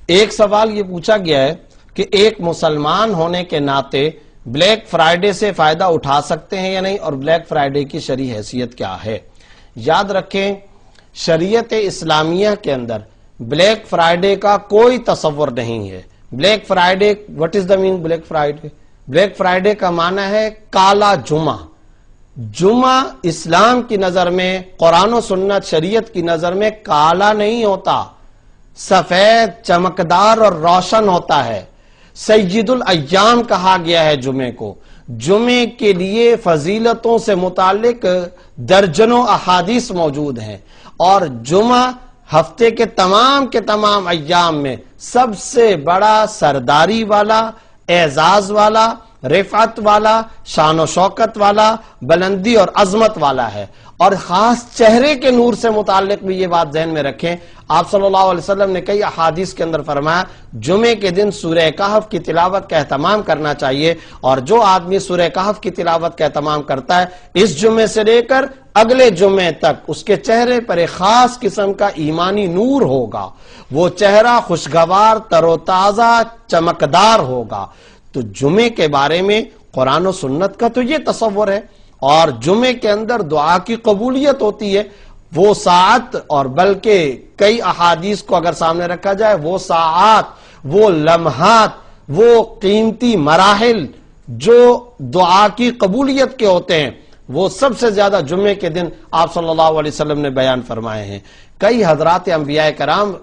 ایک سوال یہ پوچھا گیا ہے کہ ایک مسلمان ہونے کے ناطے بلیک فرائیڈے سے فائدہ اٹھا سکتے ہیں یا نہیں، اور بلیک فرائیڈے کی شرعی حیثیت کیا ہے؟ یاد رکھیں، شریعت اسلامیہ کے اندر بلیک فرائیڈے کا کوئی تصور نہیں ہے۔ Black Friday, what is the mean black Friday? Black Friday کا معنی ہے کالا جمعہ۔ جمعہ اسلام کی نظر میں، قرآن و سنت شریعت کی نظر میں کالا نہیں ہوتا، سفید، چمکدار اور روشن ہوتا ہے۔ سید الایام کہا گیا ہے جمعے کو۔ جمعے کے لیے فضیلتوں سے متعلق درجنوں احادیث موجود ہیں، اور جمعہ ہفتے کے تمام ایام میں سب سے بڑا سرداری والا، اعزاز والا، رفعت والا، شان و شوکت والا، بلندی اور عظمت والا ہے۔ اور خاص چہرے کے نور سے متعلق بھی یہ بات ذہن میں رکھیں، آپ صلی اللہ علیہ وسلم نے کئی احادیث کے اندر فرمایا جمعے کے دن سورہ کہف کی تلاوت کا اہتمام کرنا چاہیے، اور جو آدمی سورہ کہف کی تلاوت کا اہتمام کرتا ہے اس جمعے سے لے کر اگلے جمعے تک اس کے چہرے پر ایک خاص قسم کا ایمانی نور ہوگا، وہ چہرہ خوشگوار، تر و تازہ، چمکدار ہوگا۔ تو جمعے کے بارے میں قرآن و سنت کا تو یہ تصور ہے، اور جمعے کے اندر دعا کی قبولیت ہوتی ہے۔ وہ ساعت، اور بلکہ کئی احادیث کو اگر سامنے رکھا جائے، وہ ساعات، وہ لمحات، وہ قیمتی مراحل جو دعا کی قبولیت کے ہوتے ہیں، وہ سب سے زیادہ جمعے کے دن آپ صلی اللہ علیہ وسلم نے بیان فرمائے ہیں۔ کئی حضرات انبیاء کرام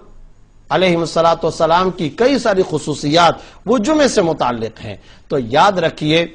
علیہم السلام کی کئی ساری خصوصیات وہ جمعے سے متعلق ہیں۔ تو یاد رکھیے،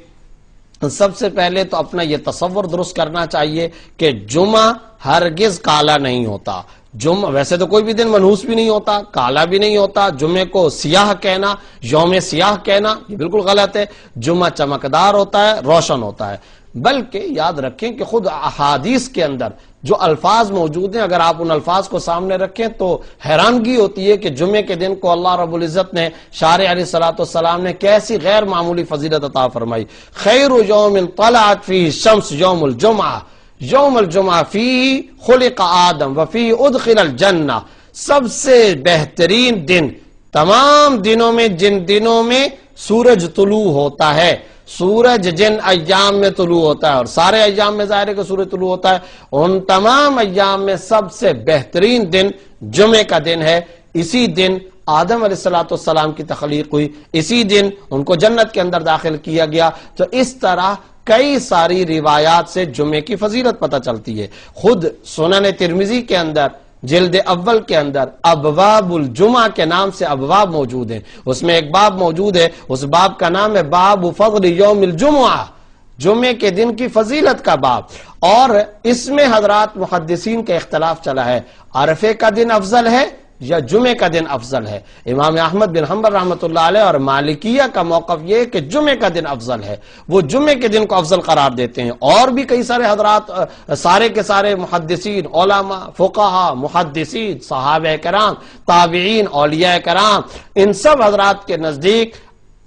سب سے پہلے تو اپنا یہ تصور درست کرنا چاہیے کہ جمعہ ہرگز کالا نہیں ہوتا۔ جمعہ ویسے تو کوئی بھی دن منحوس بھی نہیں ہوتا، کالا بھی نہیں ہوتا۔ جمعے کو سیاہ کہنا، یوم سیاہ کہنا، یہ بالکل غلط ہے۔ جمعہ چمکدار ہوتا ہے، روشن ہوتا ہے۔ بلکہ یاد رکھیں کہ خود احادیث کے اندر جو الفاظ موجود ہیں، اگر آپ ان الفاظ کو سامنے رکھیں تو حیرانگی ہوتی ہے کہ جمعے کے دن کو اللہ رب العزت نے، شارع علیہ السلام نے کیسی غیر معمولی فضیلت عطا فرمائی۔ خیر یوم طلعت فیہ الشمس یوم الجمعہ، یوم الجمعہ فیہ خلق آدم وفیہ ادخل الجنہ۔ سب سے بہترین دن تمام دنوں میں، جن دنوں میں سورج طلوع ہوتا ہے، سورج جن ایام میں طلوع ہوتا ہے، اور سارے ایام میں ظاہر ہے کہ سورج طلوع ہوتا ہے، ان تمام ایام میں سب سے بہترین دن جمعے کا دن ہے۔ اسی دن آدم علیہ السلام کی تخلیق ہوئی، اسی دن ان کو جنت کے اندر داخل کیا گیا۔ تو اس طرح کئی ساری روایات سے جمعے کی فضیلت پتہ چلتی ہے۔ خود سنن ترمذی کے اندر جلد اول کے اندر ابواب الجمعہ کے نام سے ابواب موجود ہیں، اس میں ایک باب موجود ہے، اس باب کا نام ہے باب فضل یوم الجمعہ، جمعے کے دن کی فضیلت کا باب۔ اور اس میں حضرات محدثین کا اختلاف چلا ہے، عرفے کا دن افضل ہے یا جمعے کا دن افضل ہے۔ امام احمد بن حنبل رحمۃ اللہ علیہ اور مالکیہ کا موقف یہ ہے کہ جمعے کا دن افضل ہے، وہ جمعے کے دن کو افضل قرار دیتے ہیں۔ اور بھی کئی سارے حضرات، سارے کے سارے محدثین، علماء، فقہاء، محدثین، صحابہ کرام، تابعین، اولیاء کرام، ان سب حضرات کے نزدیک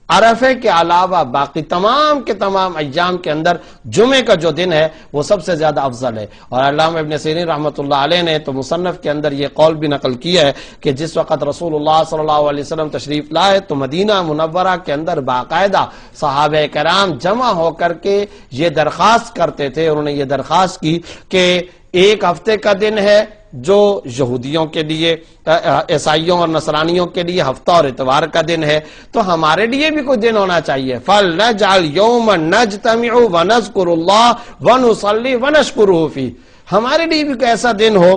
عرفے کے علاوہ باقی تمام کے تمام ایام کے اندر جمعے کا جو دن ہے وہ سب سے زیادہ افضل ہے۔ اور علامہ ابن سیرین رحمۃ اللہ علیہ نے تو مصنف کے اندر یہ قول بھی نقل کیا ہے کہ جس وقت رسول اللہ صلی اللہ علیہ وسلم تشریف لائے تو مدینہ منورہ کے اندر باقاعدہ صحابہ کرام جمع ہو کر کے یہ درخواست کرتے تھے، انہوں نے یہ درخواست کی کہ ایک ہفتے کا دن ہے جو یہودیوں کے لیے، عیسائیوں اور نصرانیوں کے لیے ہفتہ اور اتوار کا دن ہے، تو ہمارے لیے بھی کوئی دن ہونا چاہیے۔ فَلْنَجْعَلْ يَوْمًا نَجْتَمِعُ وَنَذْكُرُ اللَّهَ وَنُصَلِّي وَنَشْكُرُهُ فِيهِ، ہمارے لیے بھی کوئی ایسا دن ہو،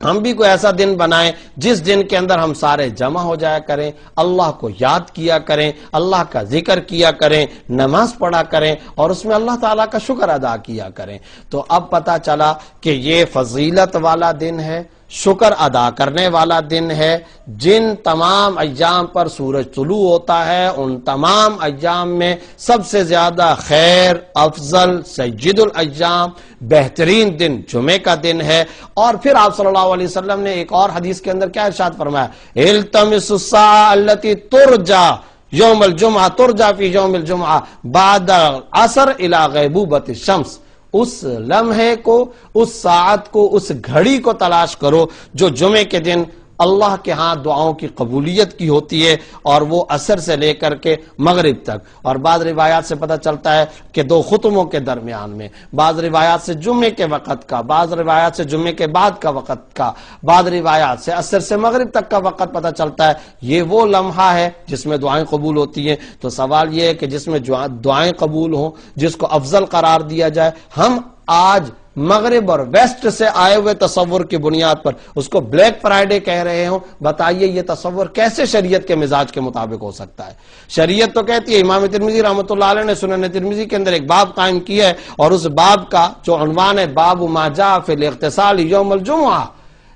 ہم بھی کوئی ایسا دن بنائیں جس دن کے اندر ہم سارے جمع ہو جایا کریں، اللہ کو یاد کیا کریں، اللہ کا ذکر کیا کریں، نماز پڑھا کریں، اور اس میں اللہ تعالیٰ کا شکر ادا کیا کریں۔ تو اب پتہ چلا کہ یہ فضیلت والا دن ہے، شکر ادا کرنے والا دن ہے۔ جن تمام ایام پر سورج طلوع ہوتا ہے ان تمام ایام میں سب سے زیادہ خیر، افضل، سید الایام، بہترین دن جمعے کا دن ہے۔ اور پھر آپ صلی اللہ علیہ وسلم نے ایک اور حدیث کے اندر کیا ارشاد فرمایا؟ التمسوا الساعة التي ترجى يوم الجمعة ترجى في يوم الجمعة بعد العصر الى غیبوبة الشمس، اس لمحے کو، اس ساعت کو، اس گھڑی کو تلاش کرو جو جمعے کے دن اللہ کے ہاں دعاؤں کی قبولیت کی ہوتی ہے، اور وہ عصر سے لے کر کے مغرب تک، اور بعض روایات سے پتہ چلتا ہے کہ 2 خطبوں کے درمیان میں، بعض روایات سے جمعے کے وقت کا، بعض روایات سے جمعے کے بعد کا وقت کا، بعض روایات سے عصر سے مغرب تک کا وقت پتہ چلتا ہے۔ یہ وہ لمحہ ہے جس میں دعائیں قبول ہوتی ہیں۔ تو سوال یہ ہے کہ جس میں دعائیں قبول ہوں، جس کو افضل قرار دیا جائے، ہم آج مغرب اور ویسٹ سے آئے ہوئے تصور کی بنیاد پر اس کو بلیک فرائیڈے کہہ رہے ہوں، بتائیے یہ تصور کیسے شریعت کے مزاج کے مطابق ہو سکتا ہے؟ شریعت تو کہتی ہے، امام ترمذی رحمۃ اللہ علیہ نے سنن ترمذی کے اندر ایک باب قائم کیا ہے، اور اس باب کا جو عنوان ہے باب ما جاء فی الاغتسال یوم الجمعہ،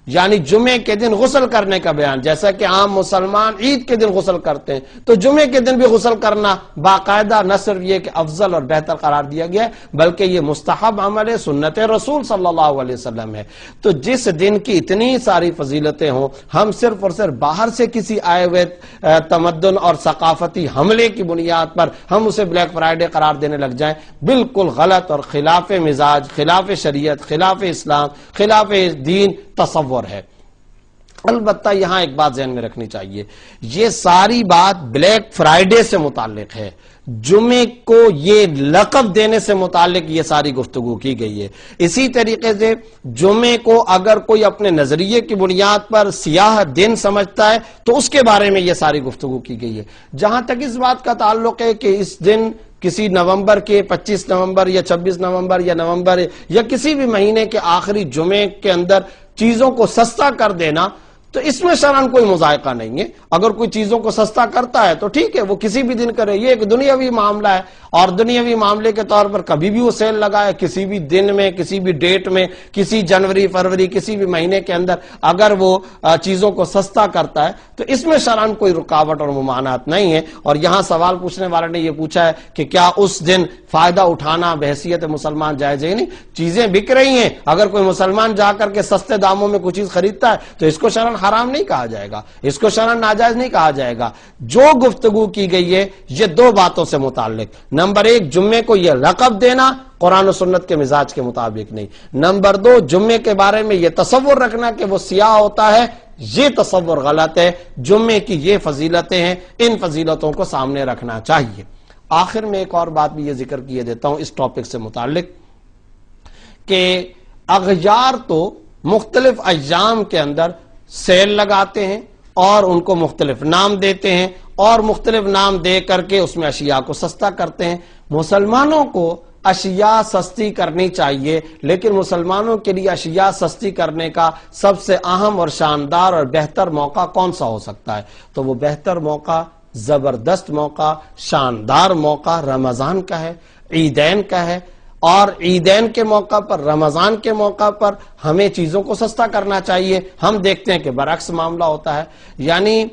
یعنی جمعے کے دن غسل کرنے کا بیان۔ جیسا کہ عام مسلمان عید کے دن غسل کرتے ہیں، تو جمعے کے دن بھی غسل کرنا باقاعدہ نہ صرف یہ کہ افضل اور بہتر قرار دیا گیا ہے، بلکہ یہ مستحب عمل ہے، سنت رسول صلی اللہ علیہ وسلم ہے۔ تو جس دن کی اتنی ساری فضیلتیں ہوں، ہم صرف اور صرف باہر سے کسی آئے ہوئے تمدن اور ثقافتی حملے کی بنیاد پر ہم اسے بلیک فرائیڈے قرار دینے لگ جائیں، بالکل غلط اور خلاف مزاج، خلاف شریعت، خلاف اسلام، خلاف دین تصور ہے۔ البتہ یہاں ایک بات ذہن میں رکھنی چاہیے، یہ ساری بات بلیک فرائیڈے سے متعلق ہے، جمعے کو یہ لقب دینے سے متعلق یہ ساری گفتگو کی گئی ہے۔ اسی طریقے سے جمعے کو اگر کوئی اپنے نظریے کی بنیاد پر سیاہ دن سمجھتا ہے تو اس کے بارے میں یہ ساری گفتگو کی گئی ہے۔ جہاں تک اس بات کا تعلق ہے کہ اس دن کسی نومبر کے 25 نومبر یا 26 نومبر یا نومبر یا کسی بھی مہینے کے آخری جمعے کے اندر چیزوں کو سستا کر دینا، تو اس میں شرعاً کوئی مذائقہ نہیں ہے۔ اگر کوئی چیزوں کو سستا کرتا ہے تو ٹھیک ہے، وہ کسی بھی دن کرے، یہ ایک دنیاوی معاملہ ہے، اور دنیاوی معاملے کے طور پر کبھی بھی وہ سیل لگائے، کسی بھی دن میں، کسی بھی ڈیٹ میں، کسی جنوری، فروری، کسی بھی مہینے کے اندر اگر وہ چیزوں کو سستا کرتا ہے تو اس میں شرعاً کوئی رکاوٹ اور ممانعت نہیں ہے۔ اور یہاں سوال پوچھنے والے نے یہ پوچھا ہے کہ کیا اس دن فائدہ اٹھانا بحیثیت مسلمان جائز ہے؟ نہیں، چیزیں بک رہی ہیں، اگر کوئی مسلمان جا کر کے سستے داموں میں کوئی چیز خریدتا ہے تو اس کو شرعاً حرام نہیں کہا جائے گا، اس کو شرعاً ناجائز نہیں کہا جائے گا۔ جو گفتگو کی گئی ہے یہ 2 باتوں سے متعلق، نمبر 1 جمعے کو یہ لقب دینا قرآن و سنت کے مزاج کے مطابق نہیں، نمبر 2 جمعے کے بارے میں یہ تصور رکھنا کہ وہ سیاہ ہوتا ہے، یہ تصور غلط ہے۔ جمعے کی یہ فضیلتیں ہیں، ان فضیلتوں کو سامنے رکھنا چاہیے۔ آخر میں ایک اور بات بھی یہ ذکر کیے دیتا ہوں اس ٹاپک سے متعلق کہ اغیار تو مختلف ایام کے اندر سیل لگاتے ہیں اور ان کو مختلف نام دیتے ہیں، اور مختلف نام دے کر کے اس میں اشیاء کو سستا کرتے ہیں۔ مسلمانوں کو اشیاء سستی کرنی چاہیے، لیکن مسلمانوں کے لیے اشیاء سستی کرنے کا سب سے اہم اور شاندار اور بہتر موقع کون سا ہو سکتا ہے؟ تو وہ بہتر موقع، زبردست موقع، شاندار موقع رمضان کا ہے، عیدین کا ہے۔ اور عیدین کے موقع پر، رمضان کے موقع پر ہمیں چیزوں کو سستا کرنا چاہیے۔ ہم دیکھتے ہیں کہ برعکس معاملہ ہوتا ہے، یعنی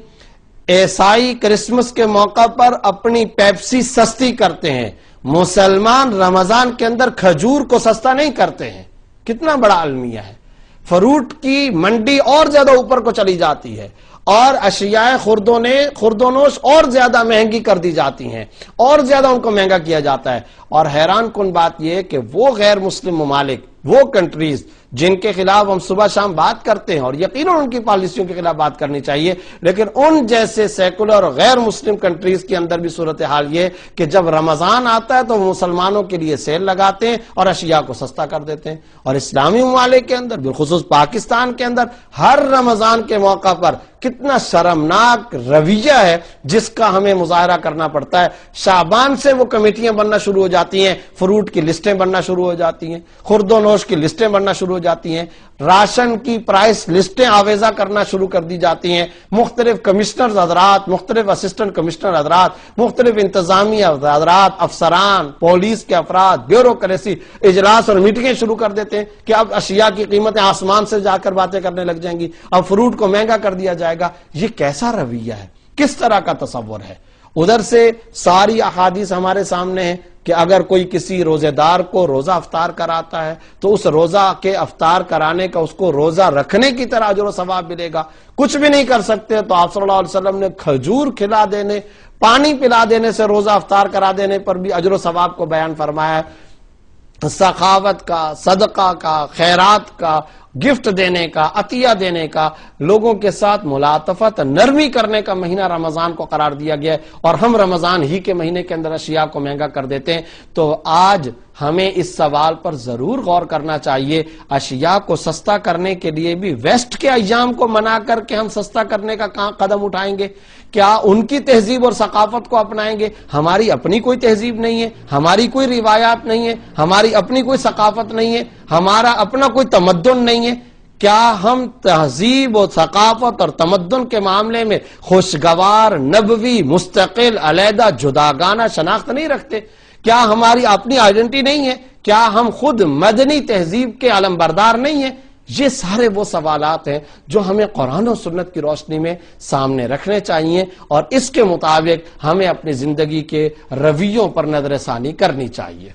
عیسائی کرسمس کے موقع پر اپنی پیپسی سستی کرتے ہیں، مسلمان رمضان کے اندر کھجور کو سستا نہیں کرتے ہیں۔ کتنا بڑا المیہ ہے! فروٹ کی منڈی اور زیادہ اوپر کو چلی جاتی ہے، اور اشیاء خوردونوش اور زیادہ مہنگی کر دی جاتی ہیں، اور زیادہ ان کو مہنگا کیا جاتا ہے۔ اور حیران کن بات یہ ہے کہ وہ غیر مسلم ممالک، وہ کنٹریز جن کے خلاف ہم صبح شام بات کرتے ہیں، اور یقیناً ان کی پالیسیوں کے خلاف بات کرنی چاہیے، لیکن ان جیسے سیکولر اور غیر مسلم کنٹریز کے اندر بھی صورتحال یہ کہ جب رمضان آتا ہے تو وہ مسلمانوں کے لیے سیل لگاتے ہیں اور اشیاء کو سستا کر دیتے ہیں۔ اور اسلامی ممالک کے اندر، بالخصوص پاکستان کے اندر، ہر رمضان کے موقع پر کتنا شرمناک رویہ ہے جس کا ہمیں مظاہرہ کرنا پڑتا ہے۔ شعبان سے وہ کمیٹیاں بننا شروع ہو جاتی ہیں، فروٹ کی لسٹیں بننا شروع ہو جاتی ہیں، خرد و نوش کی لسٹیں بننا شروع ہو جاتی ہیں، راشن کی پرائس لسٹیں آویزہ کرنا شروع کر دی جاتی ہیں۔ مختلف کمشنر حضرات، مختلف اسسٹنٹ کمشنر حضرات، مختلف انتظامیہ حضرات، افسران، پولیس کے افراد، بیوروکریسی اجلاس اور میٹنگیں شروع کر دیتے ہیں کہ اب اشیاء کی قیمتیں آسمان سے جا کر باتیں کرنے لگ جائیں گی، اب فروٹ کو مہنگا کر دیا جائے گا۔ یہ کیسا رویہ ہے؟ کس طرح کا تصور ہے؟ ادھر سے ساری احادیث ہمارے سامنے ہیں کہ اگر کوئی کسی روزے دار کو روزہ افطار کراتا ہے تو اس روزہ کے افطار کرانے کا اس کو روزہ رکھنے کی طرح اجر و ثواب ملے گا۔ کچھ بھی نہیں کر سکتے تو آپ صلی اللہ علیہ وسلم نے کھجور کھلا دینے، پانی پلا دینے سے روزہ افطار کرا دینے پر بھی اجر و ثواب کو بیان فرمایا ہے۔ سخاوت کا، صدقہ کا، خیرات کا گفٹ دینے کا، عطیہ دینے کا، لوگوں کے ساتھ ملاطفت، نرمی کرنے کا مہینہ رمضان کو قرار دیا گیا ہے، اور ہم رمضان ہی کے مہینے کے اندر اشیاء کو مہنگا کر دیتے ہیں۔ تو آج ہمیں اس سوال پر ضرور غور کرنا چاہیے، اشیاء کو سستا کرنے کے لیے بھی ویسٹ کے ایام کو منا کر کے ہم سستا کرنے کا قدم اٹھائیں گے؟ کیا ان کی تہذیب اور ثقافت کو اپنائیں گے؟ ہماری اپنی کوئی تہذیب نہیں ہے، ہماری کوئی روایات نہیں ہے، ہماری اپنی کوئی ثقافت نہیں ہے، ہمارا اپنا کوئی تمدن نہیں ہے۔ کیا ہم تہذیب و ثقافت اور تمدن کے معاملے میں خوشگوار، نبوی، مستقل، علیحدہ، جداگانہ شناخت نہیں رکھتے؟ کیا ہماری اپنی آئیڈینٹی نہیں ہے؟ کیا ہم خود مدنی تہذیب کے علمبردار نہیں ہیں؟ یہ سارے وہ سوالات ہیں جو ہمیں قرآن و سنت کی روشنی میں سامنے رکھنے چاہیے، اور اس کے مطابق ہمیں اپنی زندگی کے رویوں پر نظر ثانی کرنی چاہیے۔